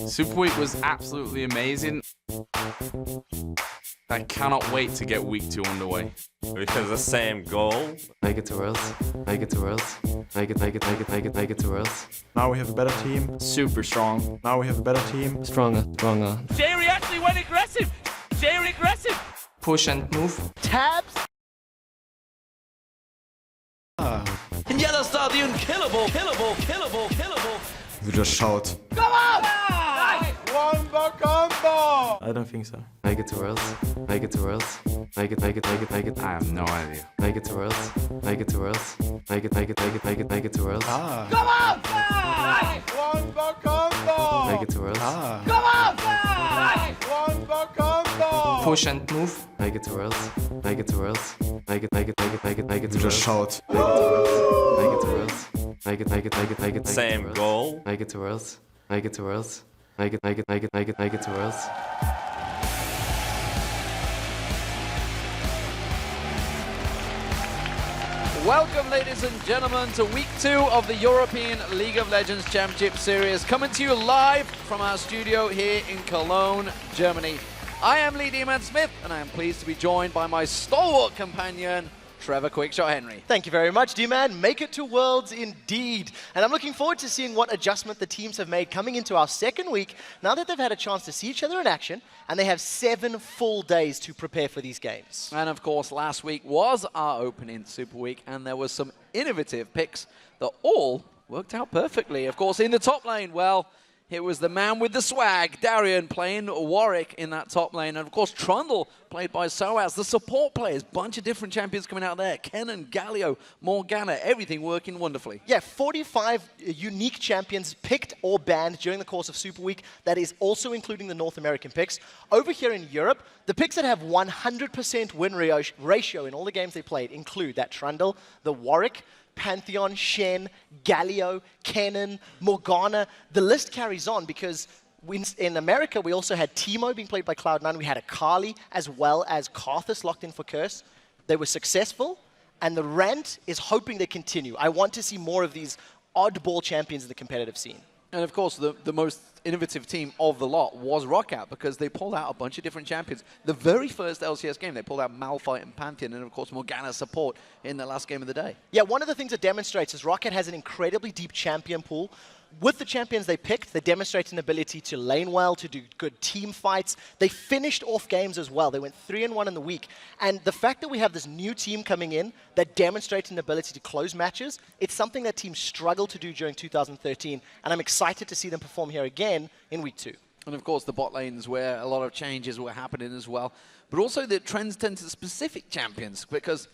Super Week was absolutely amazing. I cannot wait to get week 2 underway. We have the same goal. Make it to Worlds. Make it to Worlds. Make it to Worlds. Now we have a better team. Super strong. Now we have a better team. Stronger. Jerry actually went aggressive. Jerry aggressive. Push and move. Tabs. In yellow stadion, killable. You just shout. Come on! Wombo combo! I don't think so. Make it to Worlds. Make it to Worlds. Make it. I have no idea. Make it to Worlds. Make it to Worlds. Make it to Worlds. Come on! Wombo combo! Make it to Worlds. Come on! Wombo combo! Push and move. Make it to Worlds. Make it to Worlds. Make it to You just Worlds. shout. Make it to Worlds. Make it. Same goal. Make it to Worlds. Make it to Worlds. Make it to Worlds. Welcome, ladies and gentlemen, to week 2 of the European League of Legends Championship Series, coming to you live from our studio here in Cologne, Germany. I am Lee Deman-Smith, and I am pleased to be joined by my stalwart companion, Trevor Quickshot Henry. Thank you very much, D-Man. Make it to Worlds indeed. And I'm looking forward to seeing what adjustment the teams have made coming into our second week, now that they've had a chance to see each other in action, and they have 7 full days to prepare for these games. And of course, last week was our opening Super Week, and there was some innovative picks that all worked out perfectly. Of course, in the top lane, well, it was the man with the swag, Darian, playing Warwick in that top lane. And of course, Trundle, played by Soaz. The support players, bunch of different champions coming out there. Kennen, Galio, Morgana, everything working wonderfully. Yeah, 45 unique champions picked or banned during the course of Super Week. That is also including the North American picks. Over here in Europe, the picks that have 100% win ratio in all the games they played include that Trundle, the Warwick, Pantheon, Shen, Galio, Kennen, Morgana. The list carries on because in America, we also had Teemo being played by Cloud9. We had Akali as well as Karthus locked in for Curse. They were successful, and the rant is hoping they continue. I want to see more of these oddball champions in the competitive scene. And of course, the most innovative team of the lot was Rockout, because they pulled out a bunch of different champions. The very first LCS game, they pulled out Malphite and Pantheon, and of course Morgana's support in the last game of the day. Yeah, one of the things it demonstrates is Rocket has an incredibly deep champion pool. With the champions they picked, they demonstrate an ability to lane well, to do good team fights. They finished off games as well. They went 3-1 in the week. And the fact that we have this new team coming in that demonstrates an ability to close matches, it's something that teams struggled to do during 2013. And I'm excited to see them perform here again in week 2. And of course, the bot lanes where a lot of changes were happening as well. But also the trends tend to specific champions, because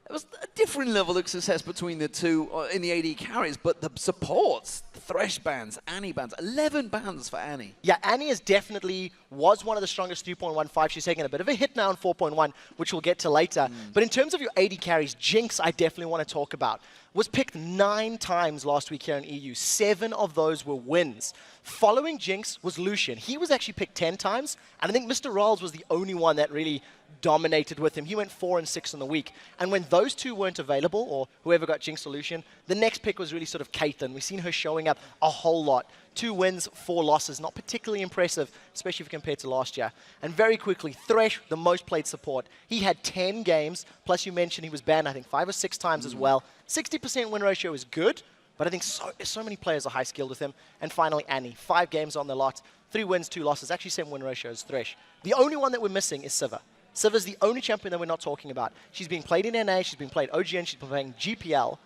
there was a different level of success between the two in the AD carries, but the supports, the Thresh bans, Annie bans, 11 bans for Annie. Yeah, Annie is definitely was one of the strongest 3.15. She's taking a bit of a hit now in 4.1, which we'll get to later. But in terms of your AD carries, Jinx I definitely want to talk about. Was picked 9 times last week here in EU. 7 of those were wins. Following Jinx was Lucian. He was actually picked 10 times, and I think Mr. Rawls was the only one that really dominated with him. He went 4 and 6 in the week. And when those two weren't available, or whoever got Jinx or Lucian, the next pick was really sort of Caitlyn. We've seen her showing up a whole lot. 2 wins, 4 losses. Not particularly impressive, especially if compared to last year. And very quickly, Thresh, the most played support. He had 10 games, plus you mentioned he was banned, I think, 5 or 6 times as well. 60% win ratio is good, but I think so many players are high skilled with him. And finally, Annie, 5 games on the lot, 3 wins, 2 losses. Actually, same win ratio as Thresh. The only one that we're missing is Sivir. Sivir's the only champion that we're not talking about. She's being played in NA, she's being played OGN, she's been playing GPL.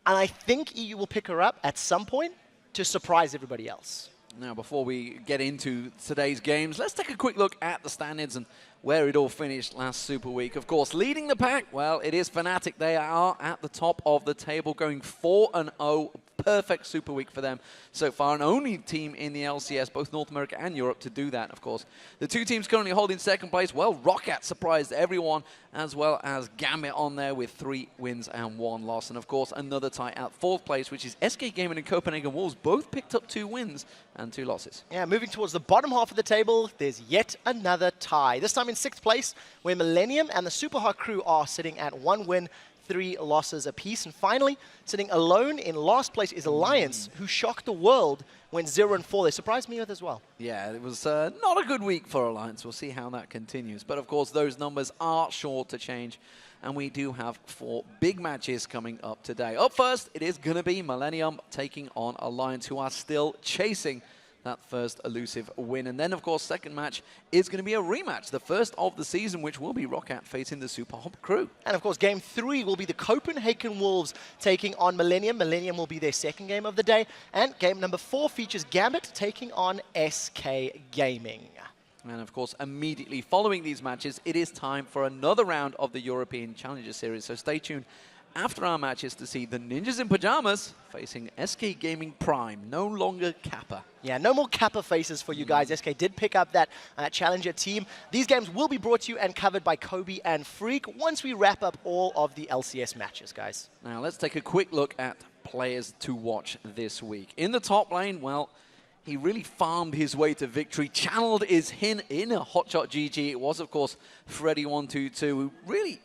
And I think EU will pick her up at some point to surprise everybody else. Now, before we get into today's games, let's take a quick look at the standings and where it all finished last Super Week. Of course, leading the pack, well, it is Fnatic. They are at the top of the table, going 4-0. Perfect Super Week for them so far, and only team in the LCS, both North America and Europe, to do that, of course. The 2 teams currently holding second place, well, Roccat surprised everyone, as well as Gambit on there with 3 wins and 1 loss. And of course, another tie at 4th place, which is SK Gaming and Copenhagen Wolves, both picked up 2 wins and 2 losses. Yeah, moving towards the bottom half of the table, there's yet another tie. This time in 6th place, where Millennium and the Super Hard crew are sitting at 1 win, 3 losses apiece. And finally, sitting alone in last place is Alliance, who shocked the world when 0-4. They surprised me with as well. Yeah, it was not a good week for Alliance. We'll see how that continues. But of course, those numbers are sure to change. And we do have 4 big matches coming up today. Up first, it is going to be Millennium taking on Alliance, who are still chasing that first elusive win. And then, of course, second match is going to be a rematch, the first of the season, which will be Roccat facing the Super Hop crew. And, of course, Game 3 will be the Copenhagen Wolves taking on Millennium. Millennium will be their second game of the day. And game number 4 features Gambit taking on SK Gaming. And, of course, immediately following these matches, it is time for another round of the European Challenger Series. So stay tuned after our matches to see the Ninjas in Pajamas facing SK Gaming Prime, no longer Kappa. Yeah, no more Kappa faces for you guys. SK did pick up that Challenger team. These games will be brought to you and covered by Kobe and Freak once we wrap up all of the LCS matches, guys. Now, let's take a quick look at players to watch this week. In the top lane, well, he really farmed his way to victory, channeled his hin in a hotshot GG. It was, of course, Freddy122, who really,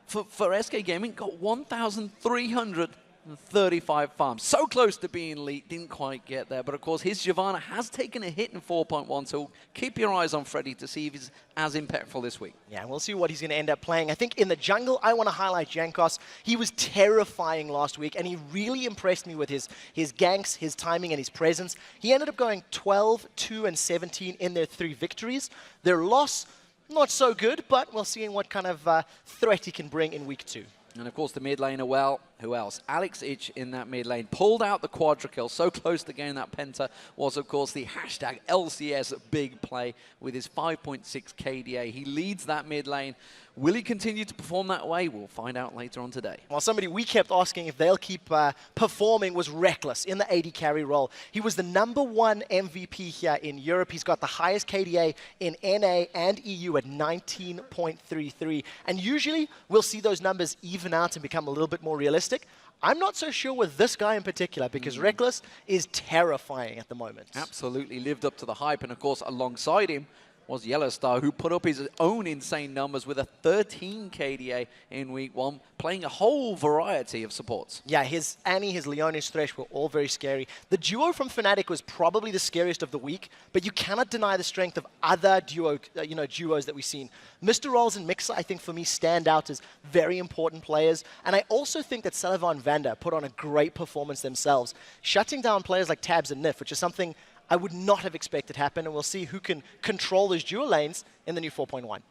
for SK Gaming, got 1,335 farms. So close to being elite, didn't quite get there. But, of course, his Shyvana has taken a hit in 4.1, so keep your eyes on Freddy to see if he's as impactful this week. Yeah, we'll see what he's going to end up playing. I think in the jungle, I want to highlight Jankos. He was terrifying last week, and he really impressed me with his ganks, his timing, and his presence. He ended up going 12, 2, and 17 in their 3 victories. Their loss, not so good, but we'll see what kind of threat he can bring in week 2. And, of course, the mid laner, well, who else? Alex Ich in that mid lane pulled out the quadra kill. So close to getting that penta was, of course, the hashtag LCS big play with his 5.6 KDA. He leads that mid lane. Will he continue to perform that way? We'll find out later on today. Well, somebody we kept asking if they'll keep performing was Reckless in the AD carry role. He was the #1 MVP here in Europe. He's got the highest KDA in NA and EU at 19.33. And usually we'll see those numbers even out and become a little bit more realistic. I'm not so sure with this guy in particular because Reckless is terrifying at the moment. Absolutely lived up to the hype. And, of course, alongside him was Yellowstar, who put up his own insane numbers with a 13 KDA in week 1, playing a whole variety of supports. Yeah, his Annie, his Leon, his Thresh were all very scary. The duo from Fnatic was probably the scariest of the week, but you cannot deny the strength of other duos that we've seen. Mr. Rolls and Mixer, I think, for me, stand out as very important players. And I also think that Sullivan Vander put on a great performance themselves, shutting down players like Tabs and Nif, which is something I would not have expected happen, and we'll see who can control those dual lanes in the new 4.1.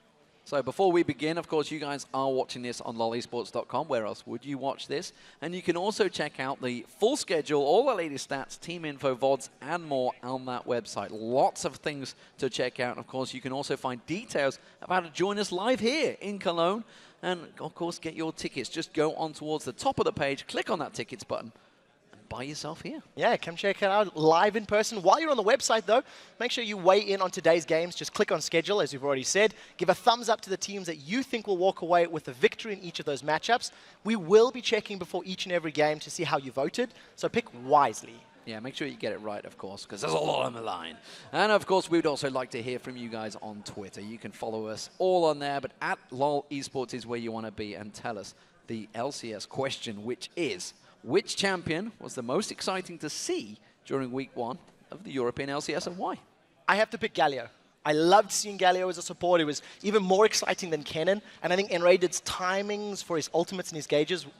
So before we begin, of course, you guys are watching this on lolesports.com. Where else would you watch this? And you can also check out the full schedule, all the latest stats, team info, VODs, and more on that website. Lots of things to check out. Of course, you can also find details of how to join us live here in Cologne. And, of course, get your tickets. Just go on towards the top of the page, click on that tickets button, buy yourself here. Yeah, come check it out live in person. While you're on the website, though, make sure you weigh in on today's games. Just click on schedule, as we've already said. Give a thumbs up to the teams that you think will walk away with a victory in each of those matchups. We will be checking before each and every game to see how you voted, so pick wisely. Yeah, make sure you get it right, of course, because there's a lot on the line. And, of course, we would also like to hear from you guys on Twitter. You can follow us all on there, but at LOL Esports is where you want to be, and tell us the LCS question, which is, which champion was the most exciting to see during week 1 of the European LCS, and why? I have to pick Galio. I loved seeing Galio as a support. It was even more exciting than Kennen. And I think Enraided's timings for his ultimates and his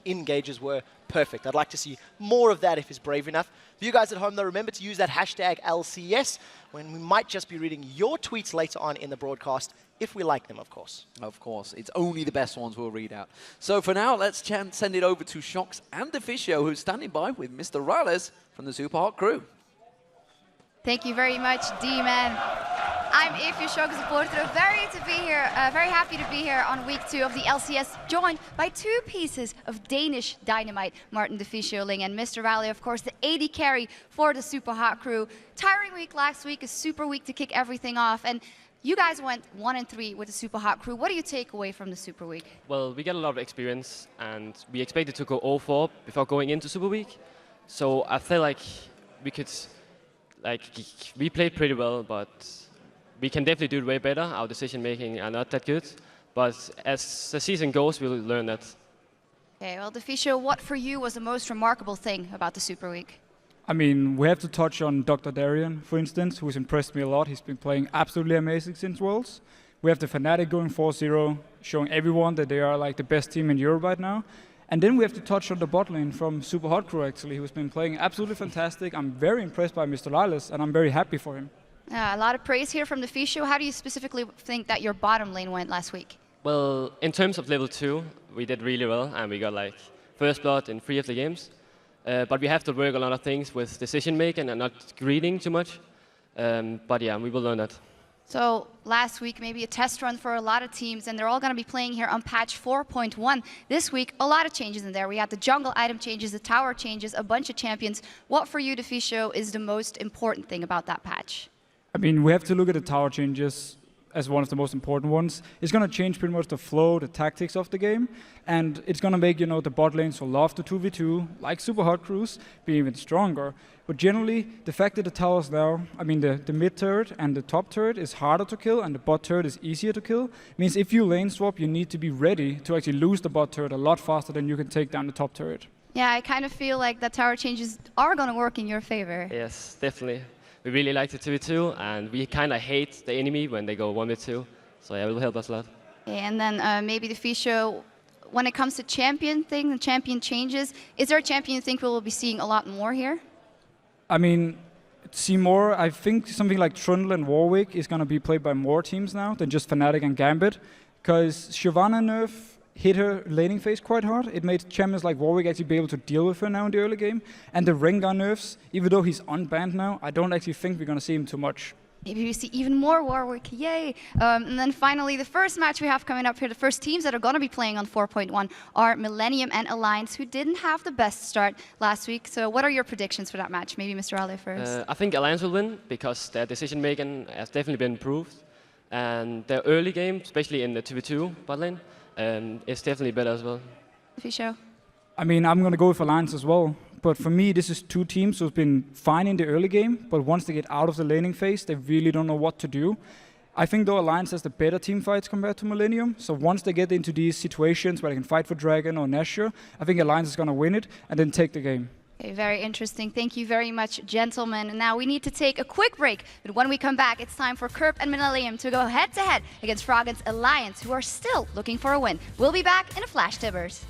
engages were perfect. I'd like to see more of that if he's brave enough. For you guys at home, though, remember to use that hashtag LCS when we might just be reading your tweets later on in the broadcast, if we like them, of course. Of course. It's only the best ones we'll read out. So for now, let's send it over to Shox and Deficio, who's standing by with Mr. Rales from the Super Hot crew. Thank you very much, D-Man. I'm Ify Shox, supporter. Very happy to be here on week 2 of the LCS, joined by 2 pieces of Danish dynamite, Martin Deficio Ling and Mr. Raleigh, of course, the AD carry for the Super Hot crew. Tiring week last week, a super week to kick everything off, and you guys went 1-3 with the Super Hot crew. What do you take away from the Super Week? Well, we get a lot of experience, and we expected to go 0-4 before going into Super Week. So I feel like we played pretty well, but we can definitely do it way better. Our decision making are not that good, but as the season goes, we'll learn that. Okay, well, Defisho, what for you was the most remarkable thing about the Super Week? I mean, we have to touch on Dr. Darian, for instance, who's impressed me a lot. He's been playing absolutely amazing since Worlds. We have the Fnatic going 4-0, showing everyone that they are like the best team in Europe right now. And then we have to touch on the bot lane from Super Hot Crew, actually, who's been playing absolutely fantastic. I'm very impressed by Mr. Lilas, and I'm very happy for him. A lot of praise here from Defisho. How do you specifically think that your bottom lane went last week? Well, in terms of level 2, we did really well, and we got like first blood in 3 of the games. But we have to work a lot of things with decision making and not greeting too much. But yeah, we will learn that. So last week, maybe a test run for a lot of teams, and they're all going to be playing here on patch 4.1. This week, a lot of changes in there. We had the jungle item changes, the tower changes, a bunch of champions. What for you, Defisho, is the most important thing about that patch? I mean, we have to look at the tower changes as one of the most important ones. It's going to change pretty much the flow, the tactics of the game, and it's going to make, you know, the bot lanes who love the 2v2, like Super Hot Crews, be even stronger. But generally, the fact that the towers now, I mean, the mid turret and the top turret is harder to kill, and the bot turret is easier to kill, means if you lane swap, you need to be ready to actually lose the bot turret a lot faster than you can take down the top turret. Yeah, I kind of feel like the tower changes are going to work in your favor. Yes, definitely. We really like the 2v2, and we kind of hate the enemy when they go 1v2. So yeah, it will help us a lot. Okay, and then maybe Defisho, when it comes to champion things and champion changes, is there a champion you think we will be seeing a lot more here? I mean, see more, I think something like Trundle and Warwick is going to be played by more teams now than just Fnatic and Gambit, because Shyvana nerf hit her laning phase quite hard. It made champions like Warwick actually be able to deal with her now in the early game. And the Rengar nerfs, even though he's unbanned now, I don't actually think we're going to see him too much. Maybe we see even more Warwick, yay! And then finally, the first match we have coming up here, the first teams that are going to be playing on 4.1 are Millennium and Alliance, who didn't have the best start last week. So what are your predictions for that match? Maybe Mr. Ale first. I think Alliance will win, because their decision making has definitely been improved. And their early game, especially in the 2v2 bot lane, is definitely better as well. Defisho? I mean, I'm going to go with Alliance as well. But for me, this is two teams who've been fine in the early game, but once they get out of the laning phase, they really don't know what to do. I think, though, Alliance has the better team fights compared to Millennium. So once they get into these situations where they can fight for Dragon or Nashor, I think Alliance is going to win it and then take the game. Okay, very interesting. Thank you very much, gentlemen. And now we need to take a quick break. But when we come back, it's time for Kerp and Millennium to go head-to-head against Froggen's Alliance, who are still looking for a win. We'll be back in a Flash Tibbers.